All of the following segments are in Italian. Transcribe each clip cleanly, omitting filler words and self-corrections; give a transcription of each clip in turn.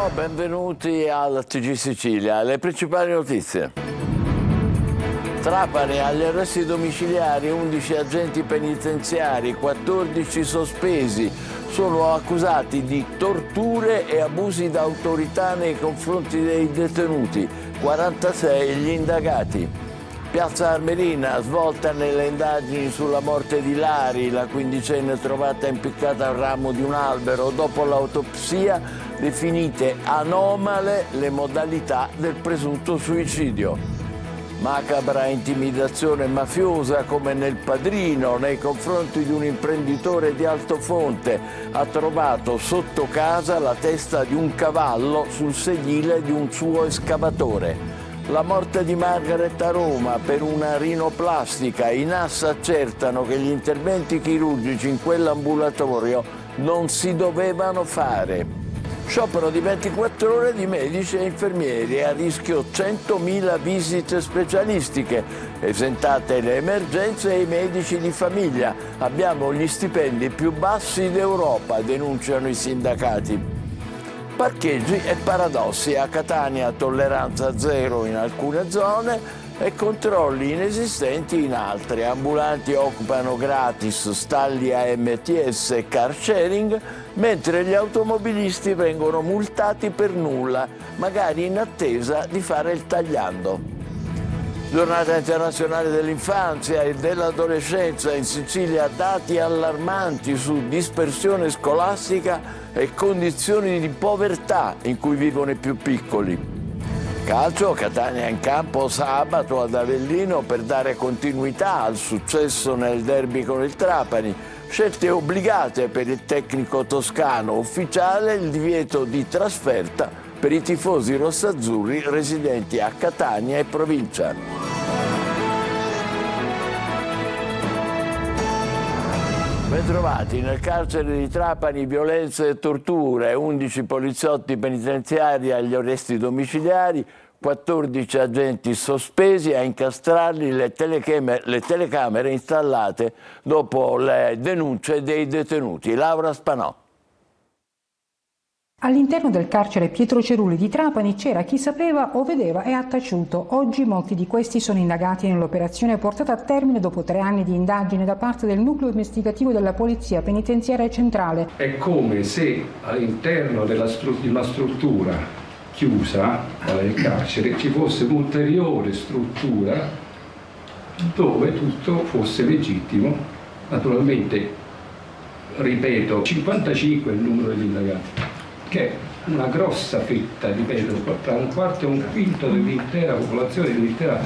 Buongiorno, benvenuti al TG Sicilia. Le principali notizie. Trapani agli arresti domiciliari, 11 agenti penitenziari, 14 sospesi. Sono accusati di torture e abusi d'autorità nei confronti dei detenuti. 46 gli indagati. Piazza Armerina, svolta nelle indagini sulla morte di Lari, la quindicenne trovata impiccata al ramo di un albero. Dopo l'autopsia, definite anomale le modalità del presunto suicidio. Macabra intimidazione mafiosa come nel Padrino nei confronti di un imprenditore di Altofonte. Ha trovato sotto casa la testa di un cavallo sul sedile di un suo escavatore. La morte di Margaret a Roma per una rinoplastica. I NAS accertano che gli interventi chirurgici in quell'ambulatorio non si dovevano fare. Sciopero di 24 ore di medici e infermieri, a rischio 100.000 visite specialistiche, esentate le emergenze e i medici di famiglia. Abbiamo gli stipendi più bassi d'Europa, denunciano i sindacati. Parcheggi e paradossi. A Catania tolleranza zero in alcune zone e controlli inesistenti in altre. Ambulanti occupano gratis stalli AMTS e car sharing, mentre gli automobilisti vengono multati per nulla, magari in attesa di fare il tagliando. Giornata internazionale dell'infanzia e dell'adolescenza. In Sicilia dati allarmanti su dispersione scolastica e condizioni di povertà in cui vivono i più piccoli. Calcio, Catania in campo sabato ad Avellino per dare continuità al successo nel derby con il Trapani. Scelte obbligate per il tecnico toscano, ufficiale il divieto di trasferta per i tifosi rossazzurri residenti a Catania e provincia. Bentrovati. Nel carcere di Trapani violenze e torture, 11 poliziotti penitenziari agli arresti domiciliari, 14 agenti sospesi. A incastrarli le telecamere installate dopo le denunce dei detenuti. Laura Spanò. All'interno del carcere Pietro Cerulli di Trapani c'era chi sapeva o vedeva e ha taciuto. Oggi molti di questi sono indagati nell'operazione portata a termine dopo 3 anni di indagine da parte del nucleo investigativo della Polizia Penitenziaria Centrale. È come se all'interno di una struttura chiusa, il carcere, ci fosse un'ulteriore struttura dove tutto fosse legittimo. Naturalmente, ripeto, 55 è il numero degli indagati, che è una grossa fetta, ripeto, tra un quarto e un quinto dell'intera popolazione, dell'intera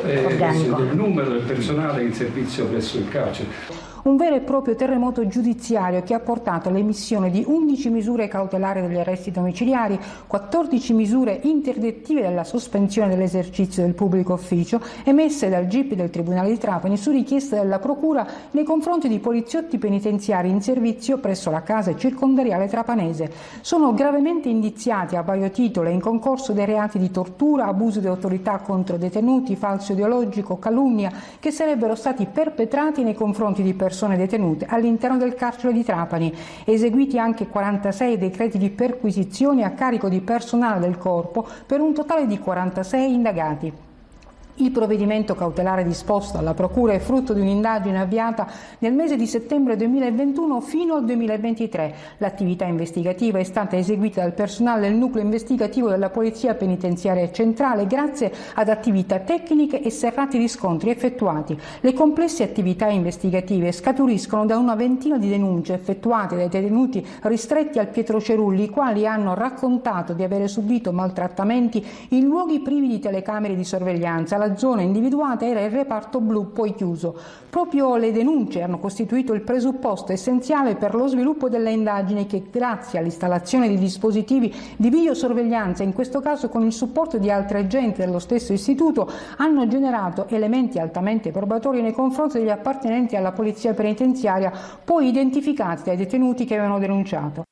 del numero del personale in servizio presso il carcere. Un vero e proprio terremoto giudiziario che ha portato all'emissione di 11 misure cautelari degli arresti domiciliari, 14 misure interdittive della sospensione dell'esercizio del pubblico ufficio emesse dal GIP del Tribunale di Trapani su richiesta della Procura nei confronti di poliziotti penitenziari in servizio presso la casa circondariale trapanese. Sono gravemente indiziati a vario titolo e in concorso dei reati di tortura, abuso di autorità contro detenuti, falso ideologico, calunnia, che sarebbero stati perpetrati nei confronti di persone detenute all'interno del carcere di Trapani. Eseguiti anche 46 decreti di perquisizione a carico di personale del corpo per un totale di 46 indagati. Il provvedimento cautelare disposto dalla Procura è frutto di un'indagine avviata nel mese di settembre 2021 fino al 2023. L'attività investigativa è stata eseguita dal personale del nucleo investigativo della Polizia Penitenziaria Centrale grazie ad attività tecniche e serrati riscontri effettuati. Le complesse attività investigative scaturiscono da una ventina di denunce effettuate dai detenuti ristretti al Pietro Cerulli, i quali hanno raccontato di avere subito maltrattamenti in luoghi privi di telecamere di sorveglianza. La zona individuata era il reparto blu, poi chiuso. Proprio le denunce hanno costituito il presupposto essenziale per lo sviluppo delle indagini che, grazie all'installazione di dispositivi di videosorveglianza, in questo caso con il supporto di altri agenti dello stesso istituto, hanno generato elementi altamente probatori nei confronti degli appartenenti alla polizia penitenziaria, poi identificati dai detenuti che avevano denunciato.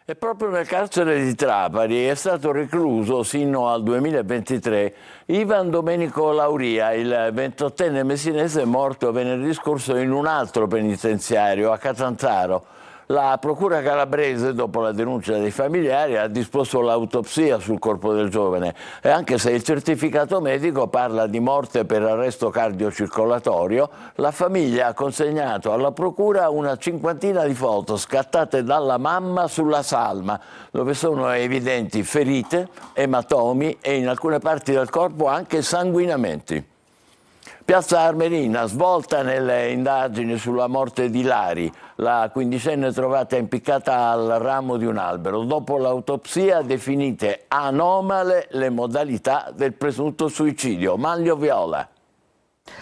E proprio nel carcere di Trapani è stato recluso sino al 2023 Ivan Domenico Lauria, il 28enne messinese morto venerdì scorso in un altro penitenziario a Catanzaro. La procura calabrese, dopo la denuncia dei familiari, ha disposto l'autopsia sul corpo del giovane e anche se il certificato medico parla di morte per arresto cardiocircolatorio, la famiglia ha consegnato alla procura una cinquantina di foto scattate dalla mamma sulla salma, dove sono evidenti ferite, ematomi e in alcune parti del corpo anche sanguinamenti. Piazza Armerina, svolta nelle indagini sulla morte di Lari, la quindicenne trovata impiccata al ramo di un albero. Dopo l'autopsia definite anomale le modalità del presunto suicidio. Manlio Viola.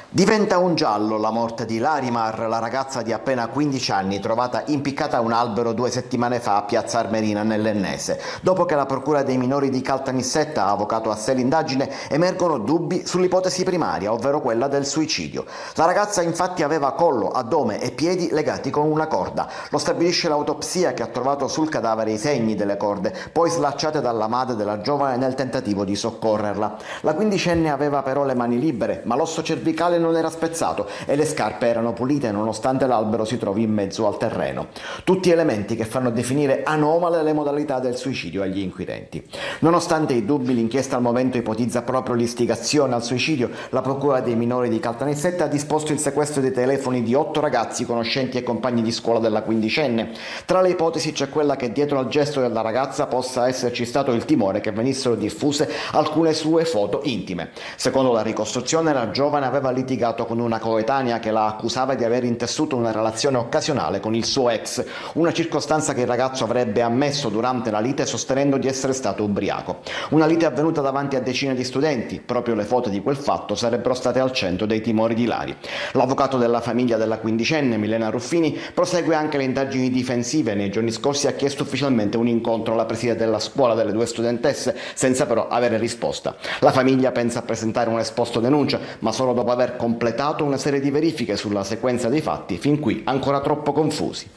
Diventa un giallo la morte di Larimar, la ragazza di appena 15 anni trovata impiccata a un albero 2 settimane fa a Piazza Armerina nell'Ennese. Dopo che la procura dei minori di Caltanissetta ha avocato a sé l'indagine, emergono dubbi sull'ipotesi primaria, ovvero quella del suicidio. La ragazza infatti aveva collo, addome e piedi legati con una corda. Lo stabilisce l'autopsia che ha trovato sul cadavere i segni delle corde, poi slacciate dalla madre della giovane nel tentativo di soccorrerla. La quindicenne aveva però le mani libere, ma l'osso cervicale non era spezzato e le scarpe erano pulite nonostante l'albero si trovi in mezzo al terreno. Tutti elementi che fanno definire anomale le modalità del suicidio agli inquirenti. Nonostante i dubbi, l'inchiesta al momento ipotizza proprio l'istigazione al suicidio. La procura dei minori di Caltanissetta ha disposto il sequestro dei telefoni di 8 ragazzi conoscenti e compagni di scuola della quindicenne. Tra le ipotesi c'è quella che dietro al gesto della ragazza possa esserci stato il timore che venissero diffuse alcune sue foto intime. Secondo la ricostruzione, la giovane aveva litigato con una coetanea che la accusava di aver intessuto una relazione occasionale con il suo ex, una circostanza che il ragazzo avrebbe ammesso durante la lite sostenendo di essere stato ubriaco. Una lite avvenuta davanti a decine di studenti, proprio le foto di quel fatto sarebbero state al centro dei timori di Lari. L'avvocato della famiglia della quindicenne, Milena Ruffini, prosegue anche le indagini difensive. Nei giorni scorsi ha chiesto ufficialmente un incontro alla preside della scuola delle 2 studentesse, senza però avere risposta. La famiglia pensa a presentare un esposto denuncia, ma solo dopo aver completato una serie di verifiche sulla sequenza dei fatti, fin qui ancora troppo confusi.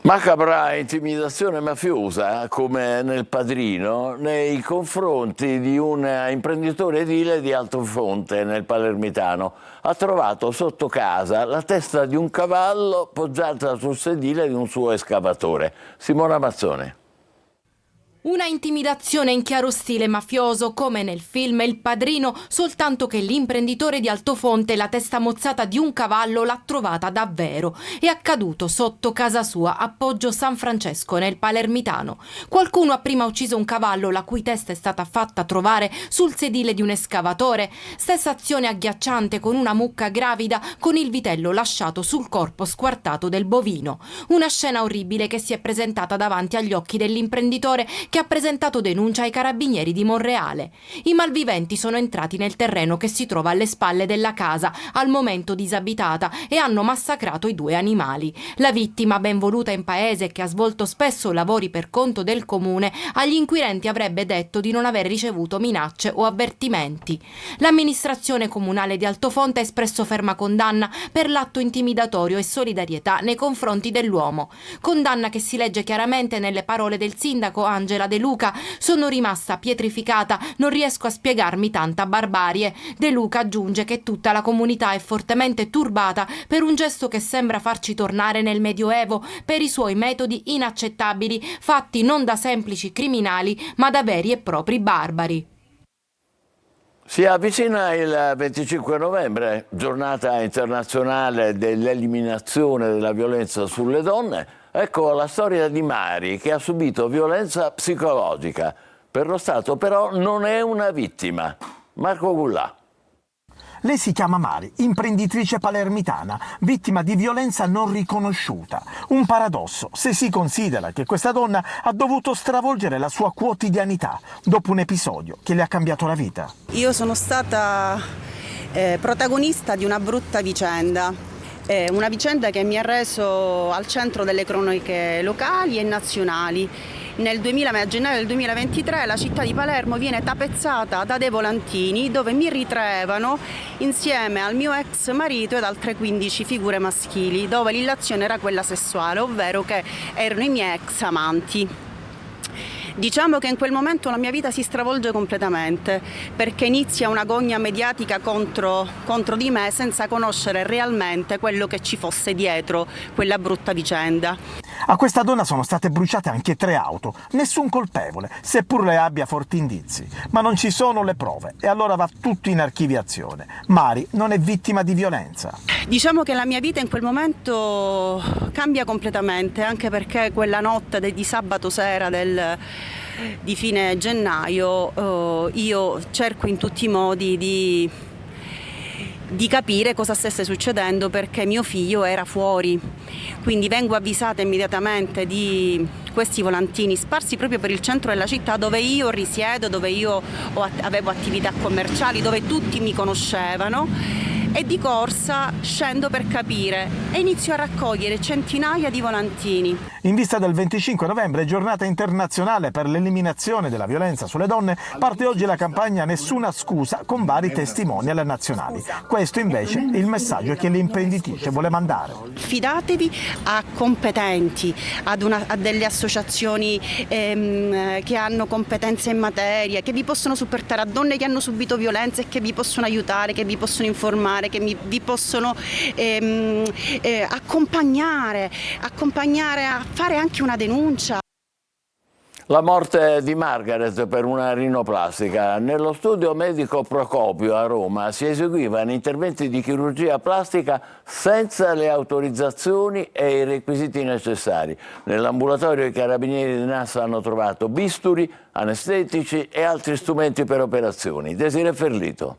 Macabra intimidazione mafiosa, come nel Padrino, nei confronti di un imprenditore edile di Altofonte, nel Palermitano. Ha trovato sotto casa la testa di un cavallo poggiata sul sedile di un suo escavatore. Simona Mazzone. Una intimidazione in chiaro stile mafioso come nel film Il Padrino, soltanto che l'imprenditore di Altofonte la testa mozzata di un cavallo l'ha trovata davvero. È accaduto sotto casa sua a Poggio San Francesco nel Palermitano. Qualcuno ha prima ucciso un cavallo la cui testa è stata fatta trovare sul sedile di un escavatore. Stessa azione agghiacciante con una mucca gravida con il vitello lasciato sul corpo squartato del bovino. Una scena orribile che si è presentata davanti agli occhi dell'imprenditore che ha presentato denuncia ai carabinieri di Monreale. I malviventi sono entrati nel terreno che si trova alle spalle della casa, al momento disabitata, e hanno massacrato i 2 animali. La vittima, ben voluta in paese e che ha svolto spesso lavori per conto del comune, agli inquirenti avrebbe detto di non aver ricevuto minacce o avvertimenti. L'amministrazione comunale di Altofonte ha espresso ferma condanna per l'atto intimidatorio e solidarietà nei confronti dell'uomo. Condanna che si legge chiaramente nelle parole del sindaco Angela De Luca: sono rimasta pietrificata, non riesco a spiegarmi tanta barbarie. De Luca aggiunge che tutta la comunità è fortemente turbata per un gesto che sembra farci tornare nel Medioevo, per i suoi metodi inaccettabili, fatti non da semplici criminali ma da veri e propri barbari. Si avvicina il 25 novembre, giornata internazionale dell'eliminazione della violenza sulle donne. Ecco la storia di Mari, che ha subito violenza psicologica. Per lo Stato però non è una vittima. Marco Gullà. Lei si chiama Mari, imprenditrice palermitana, vittima di violenza non riconosciuta. Un paradosso se si considera che questa donna ha dovuto stravolgere la sua quotidianità dopo un episodio che le ha cambiato la vita. Io sono stata protagonista di una brutta vicenda. Una vicenda che mi ha reso al centro delle cronache locali e nazionali. A gennaio del 2023 la città di Palermo viene tapezzata da dei volantini dove mi ritraevano insieme al mio ex marito ed altre 15 figure maschili, dove l'illazione era quella sessuale, ovvero che erano i miei ex amanti. Diciamo che in quel momento la mia vita si stravolge completamente, perché inizia una gogna mediatica contro di me senza conoscere realmente quello che ci fosse dietro quella brutta vicenda. A questa donna sono state bruciate anche 3 auto, nessun colpevole, seppur le abbia forti indizi. Ma non ci sono le prove e allora va tutto in archiviazione. Mari non è vittima di violenza. Diciamo che la mia vita in quel momento cambia completamente, anche perché quella notte di sabato sera di fine gennaio io cerco in tutti i modi di capire cosa stesse succedendo, perché mio figlio era fuori. Quindi vengo avvisata immediatamente di questi volantini sparsi proprio per il centro della città, dove io risiedo, dove io avevo attività commerciali, dove tutti mi conoscevano, e di corsa scendo per capire e inizio a raccogliere centinaia di volantini. In vista del 25 novembre, giornata internazionale per l'eliminazione della violenza sulle donne, parte oggi la campagna Nessuna scusa con vari testimonial nazionali. Questo invece è il messaggio che l'imprenditrice vuole mandare. Fidatevi a competenti, a delle associazioni che hanno competenze in materia, che vi possono supportare, a donne che hanno subito violenza e che vi possono aiutare, che vi possono informare, che vi possono accompagnare a fare anche una denuncia. La morte di Margaret per una rinoplastica. Nello studio medico Procopio a Roma si eseguivano interventi di chirurgia plastica senza le autorizzazioni e i requisiti necessari. Nell'ambulatorio i carabinieri di Nassa hanno trovato bisturi, anestetici e altri strumenti per operazioni. Desiree Ferlito.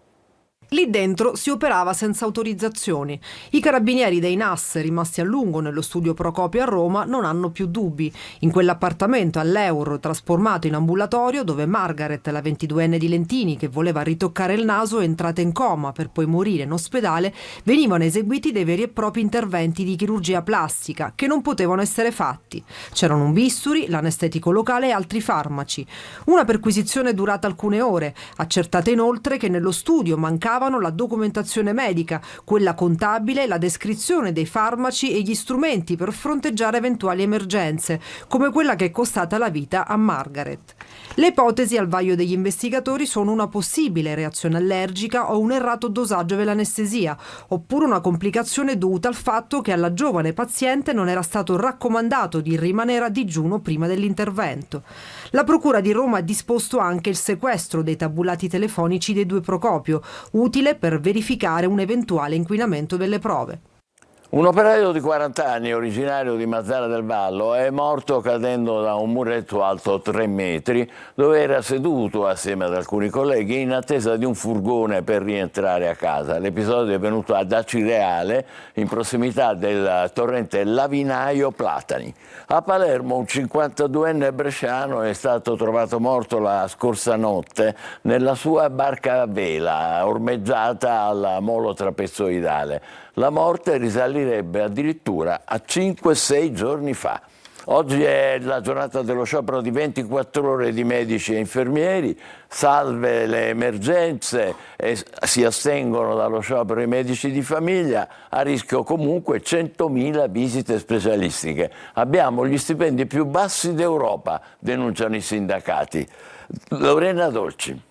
Lì dentro si operava senza autorizzazioni. I carabinieri dei NAS, rimasti a lungo nello studio Procopio a Roma, non hanno più dubbi. In quell'appartamento all'Euro, trasformato in ambulatorio, dove Margaret, la 22enne di Lentini, che voleva ritoccare il naso, è entrata in coma per poi morire in ospedale, venivano eseguiti dei veri e propri interventi di chirurgia plastica che non potevano essere fatti. C'erano un bisturi, l'anestetico locale e altri farmaci. Una perquisizione durata alcune ore. Accertate inoltre che nello studio mancava la documentazione medica, quella contabile, la descrizione dei farmaci e gli strumenti per fronteggiare eventuali emergenze, come quella che è costata la vita a Margaret. Le ipotesi al vaglio degli investigatori sono una possibile reazione allergica o un errato dosaggio dell'anestesia, oppure una complicazione dovuta al fatto che alla giovane paziente non era stato raccomandato di rimanere a digiuno prima dell'intervento. La Procura di Roma ha disposto anche il sequestro dei tabulati telefonici dei 2 Procopio, utile per verificare un eventuale inquinamento delle prove. Un operaio di 40 anni, originario di Mazara del Vallo, è morto cadendo da un muretto alto 3 metri, dove era seduto assieme ad alcuni colleghi in attesa di un furgone per rientrare a casa. L'episodio è venuto ad Acireale, in prossimità del torrente Lavinaio Platani. A Palermo un 52enne bresciano è stato trovato morto la scorsa notte nella sua barca a vela, ormeggiata alla molo trapezoidale. La morte risalirebbe addirittura a 5-6 giorni fa. Oggi è la giornata dello sciopero di 24 ore di medici e infermieri, salve le emergenze e si astengono dallo sciopero i medici di famiglia, a rischio comunque 100.000 visite specialistiche. Abbiamo gli stipendi più bassi d'Europa, denunciano i sindacati. Lorena Dolci.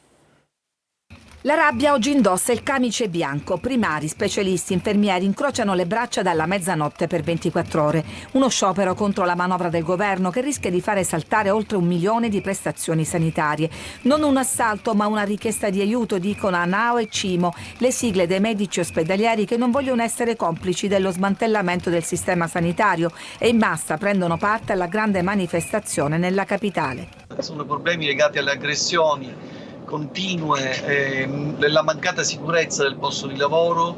La rabbia oggi indossa il camice bianco. Primari, specialisti, infermieri incrociano le braccia dalla mezzanotte per 24 ore. Uno sciopero contro la manovra del governo che rischia di fare saltare oltre 1 milione di prestazioni sanitarie. Non un assalto, ma una richiesta di aiuto, dicono ANAO e CIMO, le sigle dei medici ospedalieri che non vogliono essere complici dello smantellamento del sistema sanitario e in massa prendono parte alla grande manifestazione nella capitale. Sono problemi legati alle aggressioni continue, della mancata sicurezza del posto di lavoro,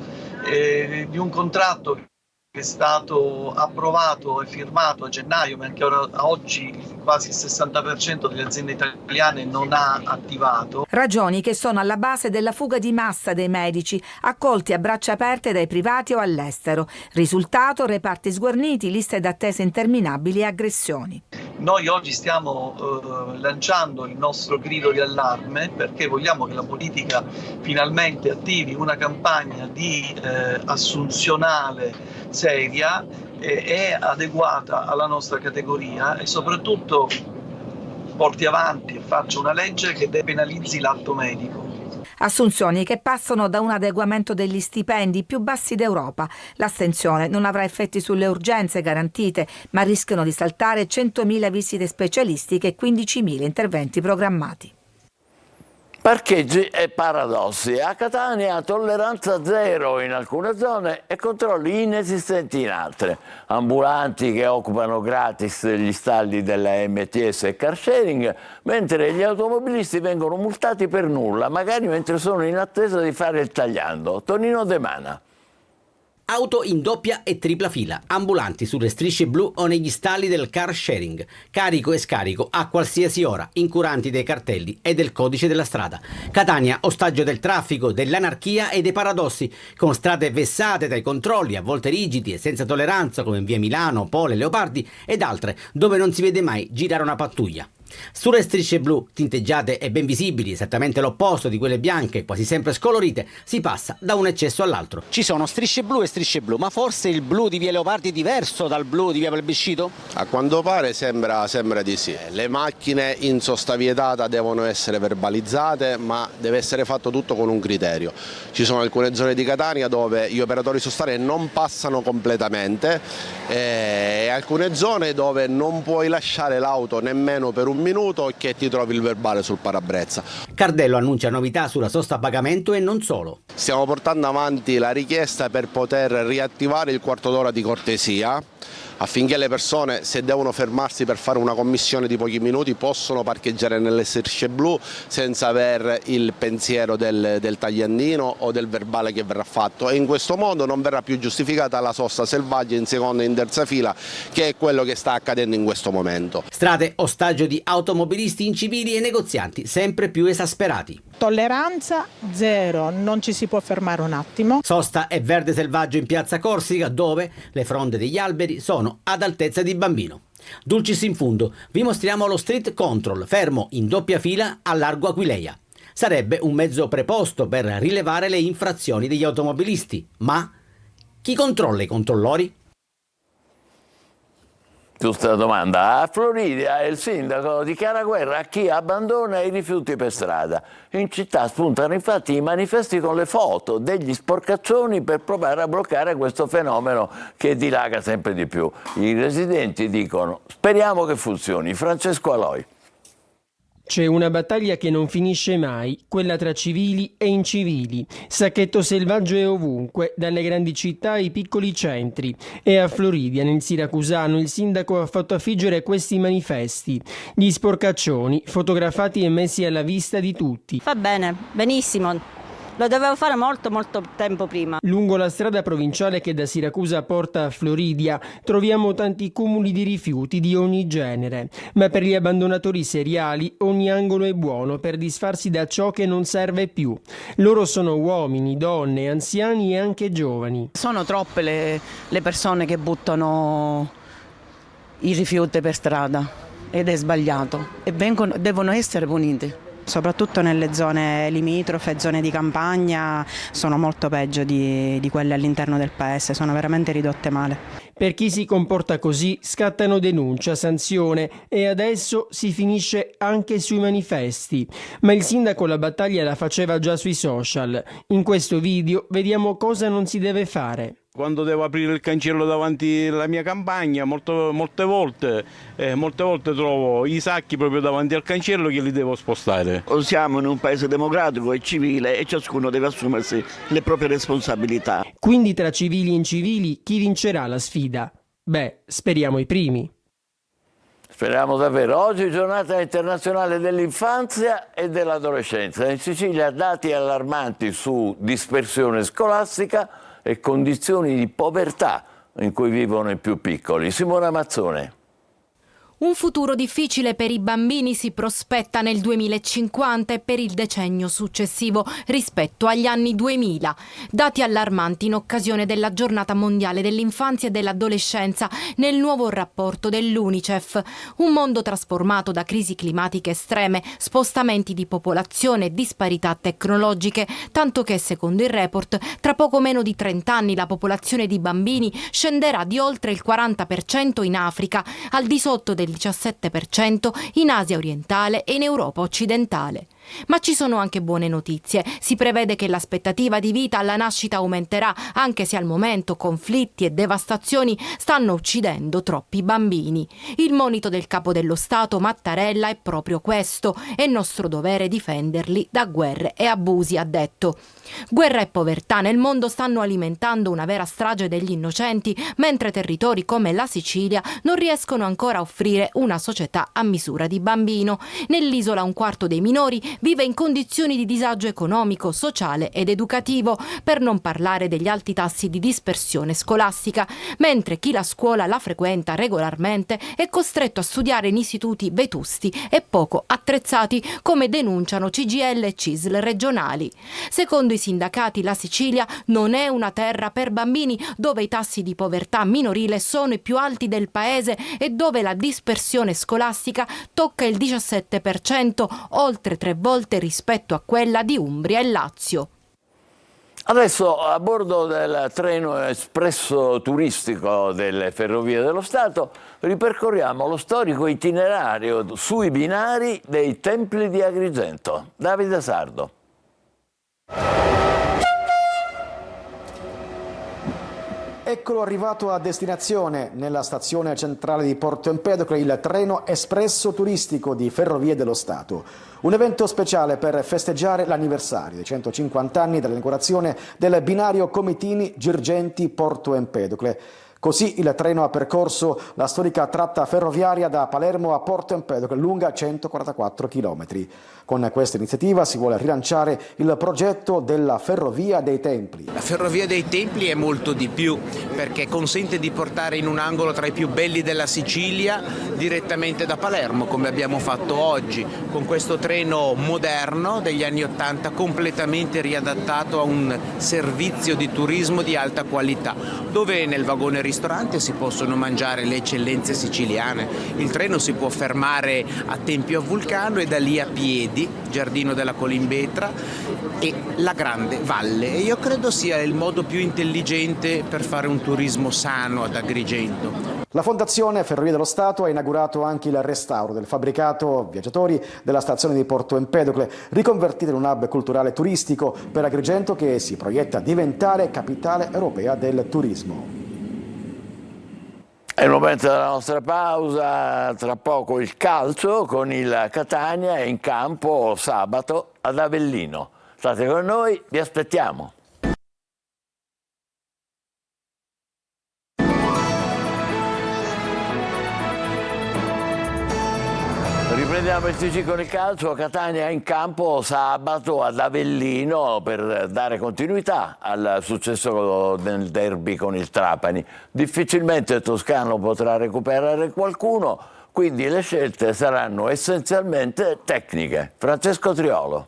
di un contratto che è stato approvato e firmato a gennaio, ma che ora, a oggi quasi il 60% delle aziende italiane non ha attivato. Ragioni che sono alla base della fuga di massa dei medici, accolti a braccia aperte dai privati o all'estero. Risultato: reparti sguarniti, liste d'attesa interminabili e aggressioni. Noi oggi stiamo lanciando il nostro grido di allarme perché vogliamo che la politica finalmente attivi una campagna di assunzionale seria e adeguata alla nostra categoria e soprattutto porti avanti e faccia una legge che depenalizzi l'atto medico. Assunzioni che passano da un adeguamento degli stipendi più bassi d'Europa. L'astensione non avrà effetti sulle urgenze garantite, ma rischiano di saltare 100.000 visite specialistiche e 15.000 interventi programmati. Parcheggi e paradossi. A Catania tolleranza zero in alcune zone e controlli inesistenti in altre. Ambulanti che occupano gratis gli stalli della MTS e car sharing, mentre gli automobilisti vengono multati per nulla, magari mentre sono in attesa di fare il tagliando. Tonino De Mana. Auto in doppia e tripla fila, ambulanti sulle strisce blu o negli stalli del car sharing, carico e scarico a qualsiasi ora, incuranti dei cartelli e del codice della strada. Catania, ostaggio del traffico, dell'anarchia e dei paradossi, con strade vessate dai controlli, a volte rigidi e senza tolleranza come in via Milano, Pole, Leopardi ed altre, dove non si vede mai girare una pattuglia. Sulle strisce blu, tinteggiate e ben visibili, esattamente l'opposto di quelle bianche, quasi sempre scolorite, si passa da un eccesso all'altro. Ci sono strisce blu e strisce blu, ma forse il blu di via Leopardi è diverso dal blu di via Plebiscito? A quanto pare sembra di sì. Le macchine in sosta vietata devono essere verbalizzate, ma deve essere fatto tutto con un criterio. Ci sono alcune zone di Catania dove gli operatori sostari non passano completamente e alcune zone dove non puoi lasciare l'auto nemmeno per un minuto che ti trovi il verbale sul parabrezza. Cardello annuncia novità sulla sosta a pagamento e non solo. Stiamo portando avanti la richiesta per poter riattivare il quarto d'ora di cortesia, affinché le persone, se devono fermarsi per fare una commissione di pochi minuti, possono parcheggiare nelle strisce blu senza aver il pensiero del tagliandino o del verbale che verrà fatto, e in questo modo non verrà più giustificata la sosta selvaggia in seconda e in terza fila, che è quello che sta accadendo in questo momento. Strade ostaggio di automobilisti incivili e negozianti sempre più esasperati. Tolleranza zero, non ci si può fermare un attimo. Sosta e verde selvaggio in piazza Corsica, dove le fronde degli alberi sono ad altezza di bambino. Dulcis in fundo, vi mostriamo lo street control fermo in doppia fila a largo Aquileia. Sarebbe un mezzo preposto per rilevare le infrazioni degli automobilisti, ma chi controlla i controllori? Giusta domanda. A Floridia il sindaco dichiara guerra a chi abbandona i rifiuti per strada. In città spuntano infatti i manifesti con le foto degli sporcaccioni per provare a bloccare questo fenomeno che dilaga sempre di più. I residenti dicono: speriamo che funzioni. Francesco Aloi. C'è una battaglia che non finisce mai, quella tra civili e incivili. Sacchetto selvaggio è ovunque, dalle grandi città ai piccoli centri. E a Floridia, nel siracusano, il sindaco ha fatto affiggere questi manifesti. Gli sporcaccioni, fotografati e messi alla vista di tutti. Fa bene, benissimo. Lo dovevo fare molto tempo prima. Lungo la strada provinciale che da Siracusa porta a Floridia troviamo tanti cumuli di rifiuti di ogni genere, ma per gli abbandonatori seriali ogni angolo è buono per disfarsi da ciò che non serve più. Loro sono uomini, donne, anziani e anche giovani. Sono troppe le persone che buttano i rifiuti per strada ed è sbagliato e devono essere puniti. Soprattutto nelle zone limitrofe, zone di campagna, sono molto peggio di quelle all'interno del paese, sono veramente ridotte male. Per chi si comporta così scattano denuncia, sanzione e adesso si finisce anche sui manifesti. Ma il sindaco la battaglia la faceva già sui social. In questo video vediamo cosa non si deve fare. Quando devo aprire il cancello davanti alla mia campagna, molte volte trovo i sacchi proprio davanti al cancello che li devo spostare. Siamo in un paese democratico e civile e ciascuno deve assumersi le proprie responsabilità. Quindi tra civili e incivili chi vincerà la sfida? Beh, speriamo i primi. Speriamo davvero. Oggi giornata internazionale dell'infanzia e dell'adolescenza. In Sicilia dati allarmanti su dispersione scolastica e condizioni di povertà in cui vivono i più piccoli. Simona Mazzone. Un futuro difficile per i bambini si prospetta nel 2050 e per il decennio successivo rispetto agli anni 2000. Dati allarmanti in occasione della Giornata Mondiale dell'Infanzia e dell'Adolescenza nel nuovo rapporto dell'UNICEF. Un mondo trasformato da crisi climatiche estreme, spostamenti di popolazione e disparità tecnologiche, tanto che, secondo il report, tra poco meno di 30 anni la popolazione di bambini scenderà di oltre il 40% in Africa, al di sotto del 17% in Asia orientale e in Europa occidentale. Ma ci sono anche buone notizie. Si prevede che l'aspettativa di vita alla nascita aumenterà, anche se al momento conflitti e devastazioni stanno uccidendo troppi bambini. Il monito del capo dello Stato Mattarella è proprio questo: è nostro dovere difenderli da guerre e abusi, ha detto. Guerra e povertà nel mondo stanno alimentando una vera strage degli innocenti, mentre territori come la Sicilia non riescono ancora a offrire una società a misura di bambino. Nell'isola un quarto dei minori vive in condizioni di disagio economico, sociale ed educativo, per non parlare degli alti tassi di dispersione scolastica, mentre chi la scuola la frequenta regolarmente è costretto a studiare in istituti vetusti e poco attrezzati, come denunciano CGIL e CISL regionali. Secondo i sindacati, la Sicilia non è una terra per bambini, dove i tassi di povertà minorile sono i più alti del paese e dove la dispersione scolastica tocca il 17%, oltre 3 volte rispetto a quella di Umbria e Lazio. Adesso a bordo del treno espresso turistico delle Ferrovie dello Stato ripercorriamo lo storico itinerario sui binari dei Templi di Agrigento. Davide Sardo. Eccolo arrivato a destinazione nella stazione centrale di Porto Empedocle, il treno espresso turistico di Ferrovie dello Stato. Un evento speciale per festeggiare l'anniversario dei 150 anni dall'inaugurazione del binario Comitini-Girgenti-Porto Empedocle. Così il treno ha percorso la storica tratta ferroviaria da Palermo a Porto Empedocle, lunga 144 km. Con questa iniziativa si vuole rilanciare il progetto della Ferrovia dei Templi. La Ferrovia dei Templi è molto di più, perché consente di portare in un angolo tra i più belli della Sicilia direttamente da Palermo, come abbiamo fatto oggi, con questo treno moderno degli anni '80 completamente riadattato a un servizio di turismo di alta qualità, dove nel vagone ristorante si possono mangiare le eccellenze siciliane. Il treno si può fermare a Tempio a Vulcano e da lì a piedi, Giardino della Colimbetra e la Grande Valle. E io credo sia il modo più intelligente per fare un turismo sano ad Agrigento. La Fondazione Ferrovie dello Stato ha inaugurato anche il restauro del fabbricato viaggiatori della stazione di Porto Empedocle, riconvertita in un hub culturale turistico per Agrigento che si proietta a diventare capitale europea del turismo. È il momento della nostra pausa, tra poco il calcio con il Catania in campo sabato ad Avellino. State con noi, vi aspettiamo. Riprendiamo il TG con il calcio. Catania in campo sabato ad Avellino per dare continuità al successo del derby con il Trapani. Difficilmente Toscano potrà recuperare qualcuno, quindi le scelte saranno essenzialmente tecniche. Francesco Triolo.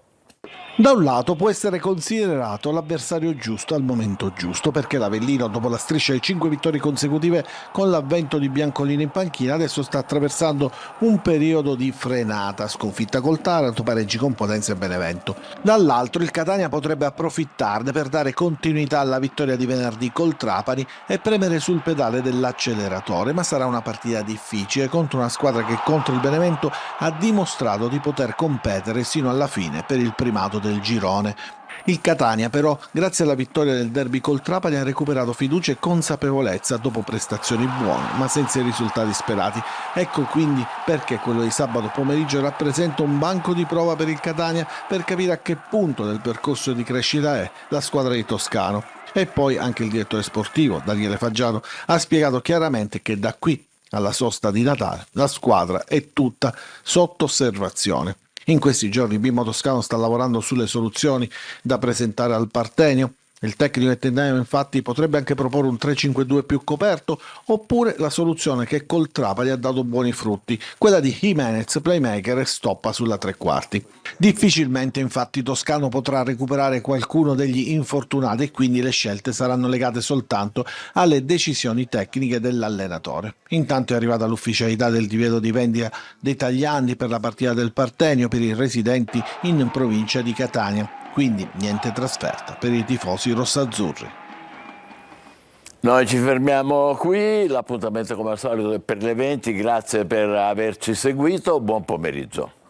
Da un lato può essere considerato l'avversario giusto al momento giusto, perché l'Avellino, dopo la striscia di 5 vittorie consecutive con l'avvento di Biancolini in panchina, adesso sta attraversando un periodo di frenata, sconfitta col Taranto, pareggi con Potenza e Benevento. Dall'altro il Catania potrebbe approfittarne per dare continuità alla vittoria di venerdì col Trapani e premere sul pedale dell'acceleratore, ma sarà una partita difficile contro una squadra che contro il Benevento ha dimostrato di poter competere sino alla fine per il primato del girone. Il Catania però, grazie alla vittoria del derby col Trapani, ha recuperato fiducia e consapevolezza dopo prestazioni buone ma senza i risultati sperati. Ecco quindi perché quello di sabato pomeriggio rappresenta un banco di prova per il Catania, per capire a che punto del percorso di crescita è la squadra di Toscano. E poi anche il direttore sportivo Daniele Faggiano ha spiegato chiaramente che da qui alla sosta di Natale la squadra è tutta sotto osservazione. In questi giorni Bimbo Toscano sta lavorando sulle soluzioni da presentare al Partenio. Il tecnico etneo infatti potrebbe anche proporre un 3-5-2 più coperto, oppure la soluzione che col Trapani ha dato buoni frutti, quella di Jimenez, playmaker e stoppa sulla tre quarti. Difficilmente infatti Toscano potrà recuperare qualcuno degli infortunati e quindi le scelte saranno legate soltanto alle decisioni tecniche dell'allenatore. Intanto è arrivata l'ufficialità del divieto di vendita dei tagliandi per la partita del Partenio per i residenti in provincia di Catania. Quindi niente trasferta per i tifosi rossazzurri. Noi ci fermiamo qui, l'appuntamento come al solito è per le 20, grazie per averci seguito, buon pomeriggio.